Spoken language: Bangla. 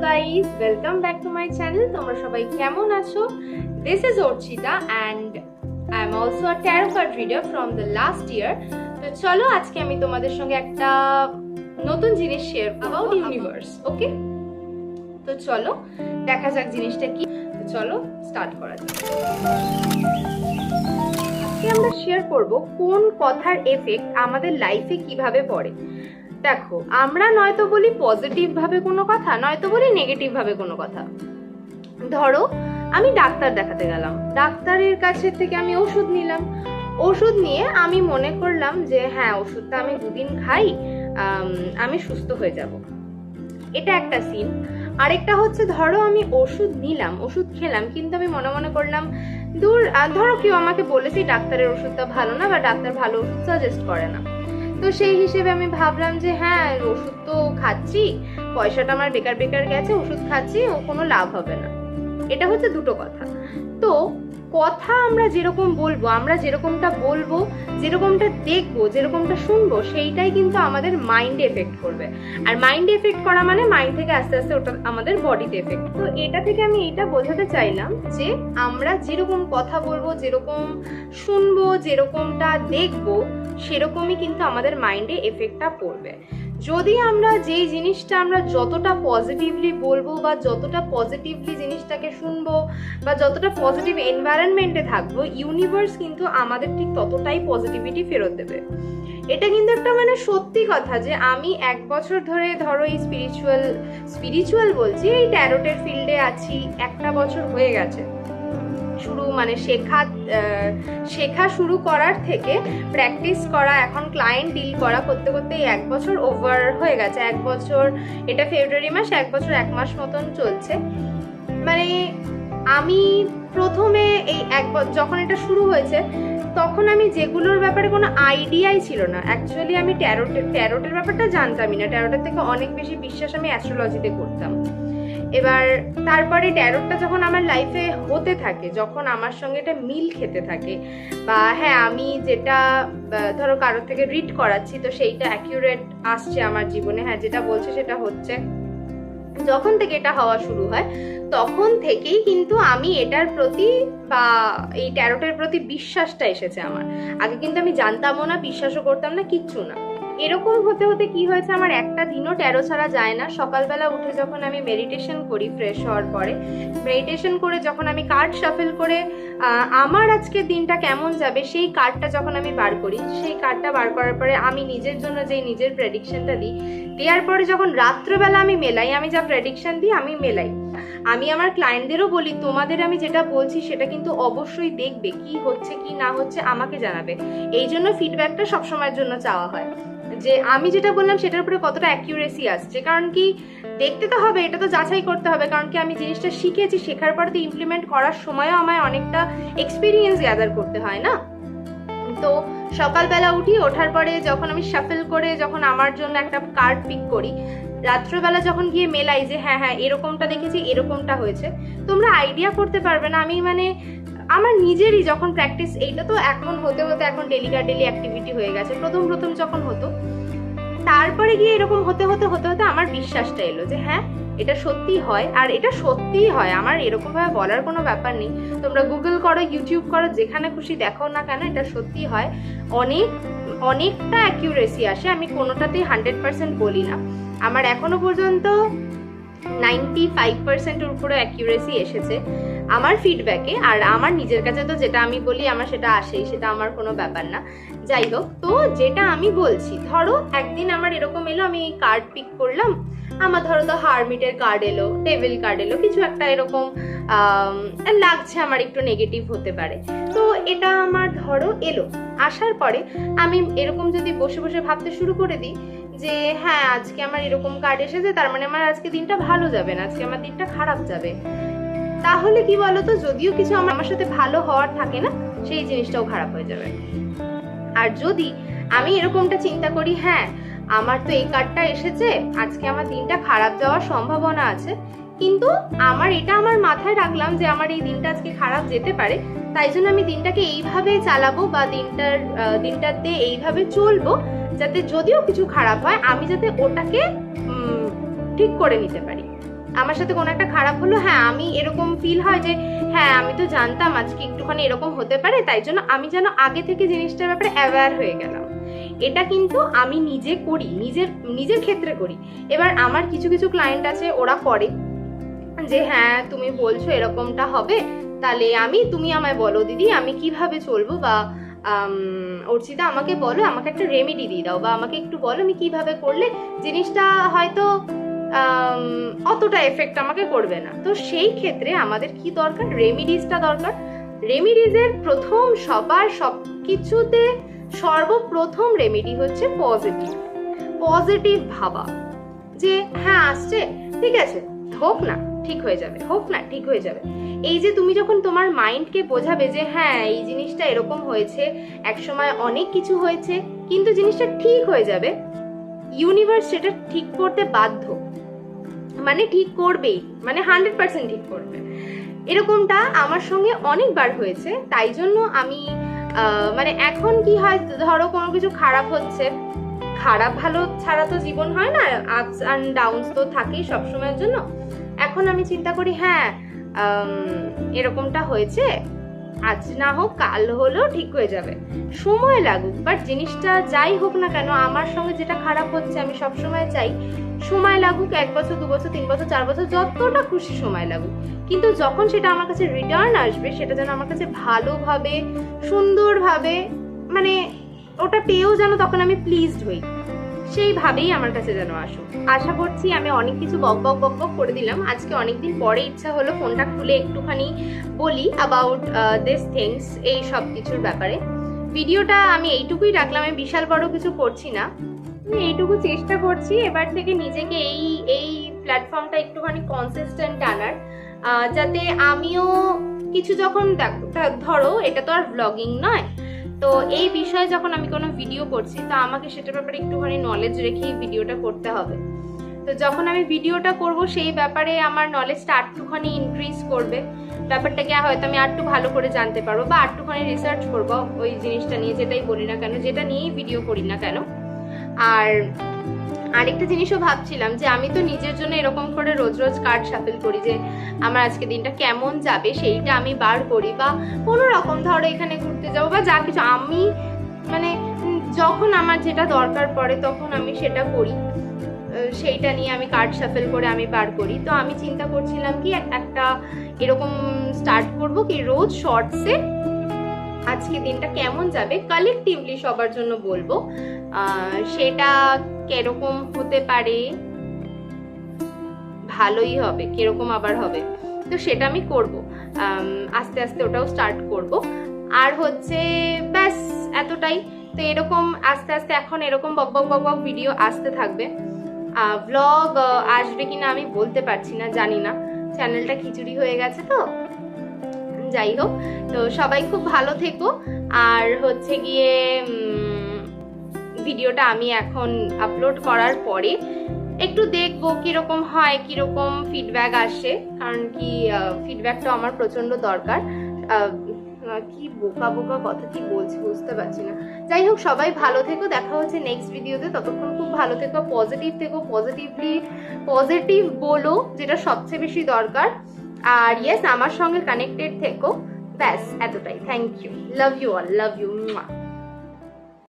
guys, welcome back to my channel. তোমরা সবাই কেমন আছো? This is Orchita and I am also a tarot card reader from the last year. তো চলো আজকে আমি তোমাদের সঙ্গে একটা নতুন জিনিস শেয়ার করব about universe, ওকে? তো চলো দেখা যাক জিনিসটা কি। তো চলো স্টার্ট করা যাক। আজকে আমরা শেয়ার করব কোন কথার এফেক্ট আমাদের লাইফে কিভাবে পড়ে। দেখো, আমরা নয়তো বলি পজিটিভ ভাবে কোনো কথা, নয়তো বলি নেগেটিভ ভাবে কোনো কথা। ধরো আমি ডাক্তার দেখাতে গেলাম, ডাক্তারের কাছে থেকে আমি ওষুধ নিলাম, ওষুধ নিয়ে আমি মনে করলাম যে হ্যাঁ ওষুধটা আমি দুদিন খাই, আমি সুস্থ হয়ে যাব, এটা একটা সিন। আরেকটা হচ্ছে ধরো আমি ওষুধ নিলাম, ওষুধ খেলাম, কিন্তু আমি মনে মনে করলাম দূর, ধরো কেউ আমাকে বলেছে ডাক্তারের ওষুধটা ভালো না বা ডাক্তার ভালো ওষুধ সাজেস্ট করে না, তো সেই হিসেবে আমি ভাবলাম যে হ্যাঁ ওষুধ তো খাচ্ছি, পয়সাটা আমার বেকার বেকার গেছে, ওষুধ খাচ্ছি, ও কোনো লাভ হবে না। এটা হচ্ছে দুটো কথা। তো কথা আমরা যেরকম বলবো, আমরা যেরকমটা বলবো, যেরকমটা দেখবো, যেরকমটা শুনবো, সেইটাই কিন্তু আমাদের মাইন্ডে এফেক্ট করবে। আর মাইন্ডে এফেক্ট করা মানে মাইন্ড থেকে আস্তে আস্তে ওটা আমাদের বডিতে এফেক্ট। তো এটা থেকে আমি এইটা বোঝাতে চাইলাম যে আমরা যেরকম কথা বলবো, যেরকম শুনবো, যেরকমটা দেখবো, সেরকমই কিন্তু আমাদের মাইন্ডে এফেক্টটা পড়বে। যদি আমরা যেই জিনিসটা আমরা যতটা পজিটিভলি বলবো বা যতটা পজিটিভলি জিনিসটাকে শুনবো বা যতটা পজিটিভ এনভায়রনমেন্টে থাকবো, ইউনিভার্স কিন্তু আমাদের ঠিক ততটাই পজিটিভিটি ফেরত দেবে। এটা কিন্তু একটা মানে সত্যি কথা যে আমি 1 বছর ধরে ধরো এই স্পিরিচুয়াল বলছি, এই ট্যারোটের ফিল্ডে আছি, 1টা বছর হয়ে গেছে। শুরু মানে শেখা শুরু করার থেকে প্র্যাকটিস করা, এখন ক্লায়েন্ট ডিল করা করতে করতে 1 বছর ওভার হয়ে গেছে। 1 বছর, এটা ফেব্রুয়ারি মাস, 1 বছর 1 মাস মতন চলছে। মানে আমি প্রথমে এই যখন এটা শুরু হয়েছে তখন আমি যেগুলোর ব্যাপারে কোনো আইডিয়াই ছিল না। অ্যাকচুয়ালি আমি ট্যারোটের ব্যাপারটা জানতামই না, ট্যারোটের থেকে অনেক বেশি বিশ্বাস আমি অ্যাস্ট্রোলজিতে করতাম। এবার তারপরে ট্যারোটটা যখন আমার লাইফে হতে থাকে, যখন আমার সঙ্গে এটা মিল খেতে থাকে, বা হ্যাঁ আমি যেটা ধরো কারোর থেকে রিড করাচ্ছি তো সেইটা অ্যাকিউরেট আসছে আমার জীবনে, হ্যাঁ যেটা বলছে সেটা হচ্ছে, যখন থেকে এটা হওয়া শুরু হয় তখন থেকেই কিন্তু আমি এটার প্রতি বা এই ট্যারোটের প্রতি বিশ্বাসটা এসেছে আমার। আগে কিন্তু আমি জানতামও না, বিশ্বাসও করতাম না, কিচ্ছু না। এরকম হতে হতে কি হয়েছে, আমার একটা দিনও ট্যারো ছাড়া যায় না। সকালবেলা উঠে যখন আমি মেডিটেশন করি, ফ্রেশ হওয়ার পরে মেডিটেশন করে যখন আমি কার্ড শাফেল করে আমার আজকের দিনটা কেমন যাবে সেই কার্ডটা যখন আমি বার করি, সেই কার্ডটা বার করার পরে আমি নিজের জন্য যে নিজের প্রেডিকশনটা দিই, দেওয়ার পরে যখন রাত্রেবেলা আমি মেলাই, আমি যা প্রেডিকশন দিই আমি মেলাই। আমি আমার ক্লায়েন্টদেরও বলি তোমাদের আমি যেটা বলছি সেটা কিন্তু অবশ্যই দেখবে, কি হচ্ছে কি না হচ্ছে আমাকে জানাবে। এই জন্য ফিডব্যাকটা সবসময়ের জন্য চাওয়া হয় যে আমি যেটা বললাম সেটার উপরে কতটা অ্যাকিউরেসি আসছে। কারণ কি দেখতে তো হবে, এটা তো যাচাই করতে হবে, কারণ কি আমি জিনিসটা শিখেছি, শেখার পরে তো ইমপ্লিমেন্ট করার সময়ও আমায় অনেকটা এক্সপিরিয়েন্স গ্যাদার করতে হয় না। তো সকালবেলা উঠি, ওঠার পরে যখন আমি শাফেল করে যখন আমার জন্য একটা কার্ড পিক করি, রাত্রেবেলা যখন গিয়ে মেলাই যে হ্যাঁ হ্যাঁ এরকমটা দেখেছি, এরকমটা হয়েছে, তোমরা আইডিয়া করতে পারবে না। আমি মানে আমার নিজেরই যখন প্র্যাকটিস, এইটা তো এখন হতে হতে এখন ডেলি অ্যাক্টিভিটি হয়ে গেছে, প্রথম যখন হতো, তারপরে গিয়ে এরকম হতে হতে আমার বিশ্বাসটা এলো যে হ্যাঁ এটা সত্যি হয়। আর এটা সত্যিই হয়, আমার এরকম ভাবে বলার কোনো ব্যাপার নেই। তোমরা গুগল করো, ইউটিউব করো, যেখানে খুশি দেখো না কেন, এটা সত্যি হয়। অনেকটা অ্যাকিউরেসি আসে, আমি কোনোটাতেই 100% বলি না। আমার এখনো পর্যন্ত 95%-এর উপরে অ্যাকিউরেসি এসেছে আমার ফিডব্যাকে। আর আমার নিজের কাছে তো যেটা আমি বলি আমার সেটা আসেই, সেটা আমার কোনো ব্যাপার না। যাই হোক, তো যেটা আমি বলছি, ধরো একদিন আমার এরকম এলো, আমি এই কার্ড পিক করলাম, আমার ধরো তো হারমিটের কার্ড এলো, ডেভিল কার্ড এলো, কিছু একটা এরকম লাগছে আমার একটু নেগেটিভ হতে পারে। তো এটা আমার ধরো এলো, আসার পরে আমি এরকম যদি বসে বসে ভাবতে শুরু করে দিই যে হ্যাঁ আজকে আমার এরকম কার্ড এসেছে, তার মানে আমার আজকে দিনটা ভালো যাবে না, আজকে আমার দিনটা খারাপ যাবে, তাহলে কি বলতো, যদিও কিছু আমার সাথে ভালো হওয়ার থাকে না, সেই জিনিসটাও খারাপ হয়ে যাবে। আর যদি আমি এরকমটা চিন্তা করি হ্যাঁ আমার তো এই কার্ডটা এসেছে, আজকে আমার দিনটা খারাপ যাওয়ার সম্ভাবনা আছে, কিন্তু আমার মাথায় রাখলাম যে আমার এই দিনটা আজকে খারাপ যেতে পারে, তাই জন্য আমি দিনটাকে এইভাবে চালাবো বা দিনটাতে এইভাবে চলবো যাতে যদিও কিছু খারাপ হয় আমি যাতে ওটাকে ঠিক করে নিতে পারি। আমার সাথে কোনো একটা খারাপ হলো, হ্যাঁ আমি এরকম ফিল হয় যে হ্যাঁ আমি তো জানতাম আজকে একটুখানি এরকম হতে পারে, তাই জন্য আমি যেন আগে থেকে জিনিসটার ব্যাপারে অ্যাওয়্যার হয়ে গেলাম। এটা কিন্তু আমি নিজে করি, নিজের ক্ষেত্রে করি। এবার আমার কিছু কিছু ক্লায়েন্ট আছে ওরা করে যে হ্যাঁ তুমি বলছো এরকমটা হবে, তাহলে তুমি আমায় বলো দিদি আমি কিভাবে চলবো, বা অর্চিতা আমাকে বলো, আমাকে একটা রেমেডি দিয়ে দাও, বা আমাকে একটু বলো আমি কিভাবে করলে জিনিসটা হয়তো অতটা এফেক্ট আমাকে করবে না। তো সেই ক্ষেত্রে আমাদের কি দরকার, রেমিডিসটা দরকার। রেমিডিজের প্রথম সবকিছুতে সর্বপ্রথম রেমেডি হচ্ছে পজিটিভ ভাবা, যে হ্যাঁ আসছে ঠিক আছে হোক না ঠিক হয়ে যাবে, হোক না ঠিক হয়ে যাবে। এই যে তুমি যখন তোমার মাইন্ডকে বোঝাবে যে হ্যাঁ এই জিনিসটা এরকম হয়েছে, একসময় অনেক কিছু হয়েছে কিন্তু জিনিসটা ঠিক হয়ে যাবে, ইউনিভার্স সেটা ঠিক করতে বাধ্য, মানে ঠিক করবেই, মানে 100% ঠিক করবে। এরকমটা আমার সঙ্গে অনেকবার হয়েছে, তাই জন্য আমি মানে এখন কি হয়, ধরো কোনো কিছু খারাপ হচ্ছে, খারাপ ভালো ছাড়া তো জীবন হয় না, আপস অ্যান্ড ডাউনস তো থাকেই সবসময়ের জন্য। এখন আমি চিন্তা করি হ্যাঁ এরকমটা হয়েছে, আজ না হোক কাল হলেও ঠিক হয়ে যাবে, সময় লাগুক, বাট জিনিসটা যাই হোক না কেন আমার সঙ্গে যেটা খারাপ হচ্ছে আমি সবসময় চাই সময় লাগুক, 1 বছর 2 বছর 3 বছর 4 বছর যতটা খুশি সময় লাগুক, কিন্তু যখন সেটা আমার কাছে রিটার্ন আসবে সেটা যেন আমার কাছে ভালোভাবে সুন্দরভাবে, মানে ওটা পেয়েও যেন তখন আমি প্লিজড হই, সেইভাবেই আমার কাছে যেন আসুক। আশা করছি আমি অনেক কিছু বক বক করে দিলাম। আজকে অনেকদিন পরে ইচ্ছা হলো ফোনটা খুলে একটুখানি বলি অ্যাবাউট দিস থিংস, এই সব কিছুর ব্যাপারে। ভিডিওটা আমি এইটুকুই রাখলাম, আমি বিশাল বড় কিছু করছি না, আমি এইটুকু চেষ্টা করছি এবার থেকে নিজেকে এই প্ল্যাটফর্মটা একটুখানি কনসিস্টেন্ট আনার, যাতে আমিও কিছু যখন ধরো এটা তো আর ব্লগিং নয়, তো এই বিষয়ে যখন আমি কোনো ভিডিও করছি তা আমাকে সেটার ব্যাপারে একটুখানি নলেজ রেখেই ভিডিওটা করতে হবে। তো যখন আমি ভিডিওটা করব সেই ব্যাপারে আমার নলেজটা আরটুখানি ইনক্রিজ করবে, ব্যাপারটাকে হয়তো আমি আরটু ভালো করে জানতে পারবো, বা আরটুখানি রিসার্চ করবো ওই জিনিসটা নিয়ে, যেটাই বলি না কেন, যেটা নিয়েই ভিডিও করি না কেন। আর আরেকটা জিনিসও ভাবছিলাম যে আমি তো নিজের জন্য এরকম করে রোজ রোজ কার্ড শাফেল করি যে আমার আজকে দিনটা কেমন যাবে সেইটা আমি বার করি, বা কোনো রকম ধরো এখানে ঘুরতে যাবো বা যা কিছু, আমি মানে যখন আমার যেটা দরকার পড়ে তখন আমি সেটা করি, সেইটা নিয়ে আমি কার্ড শাফেল করে আমি বার করি। তো আমি চিন্তা করছিলাম কি একটা এরকম স্টার্ট করব কি রোজ শর্টসে আজকে দিনটা কেমন যাবে কালেকটিভলি সবার জন্য বলবো, সেটা কিরকম হতে পারে, ভালোই হবে কিরকম আবার হবে, তো সেটা আমি করব, আস্তে আস্তে ওটাও স্টার্ট করব। আর হচ্ছে ব্যাস এতটাই। তো এরকম আস্তে আস্তে এখন এরকম বক বক ভিডিও আসতে থাকবে। ব্লগ আসবে কিনা আমি বলতে পারছি না, জানি না, চ্যানেলটা খিচুড়ি হয়ে গেছে তো যাই হোক। তো সবাই খুব ভালো থেকো। আর হচ্ছে গিয়ে ভিডিওটা আমি এখন আপলোড করার পরে একটু দেখবো কিরকম হয়, কিরকম ফিডব্যাক আসে, কারণ কি ফিডব্যাকটা আমার প্রচন্ড দরকার। কি বোকা কথা কি বলছি বুঝতে পারছি না। যাই হোক সবাই ভালো থেকো, দেখা হচ্ছে নেক্সট ভিডিওতে। ততক্ষণ খুব ভালো থেকো, পজিটিভ থেকো, পজিটিভ বলো যেটা সবচেয়ে বেশি দরকার। আর ইয়েস আমার সঙ্গে কানেক্টেড থেকো, ব্যাস এতটাই। Thank you, love you all, love you.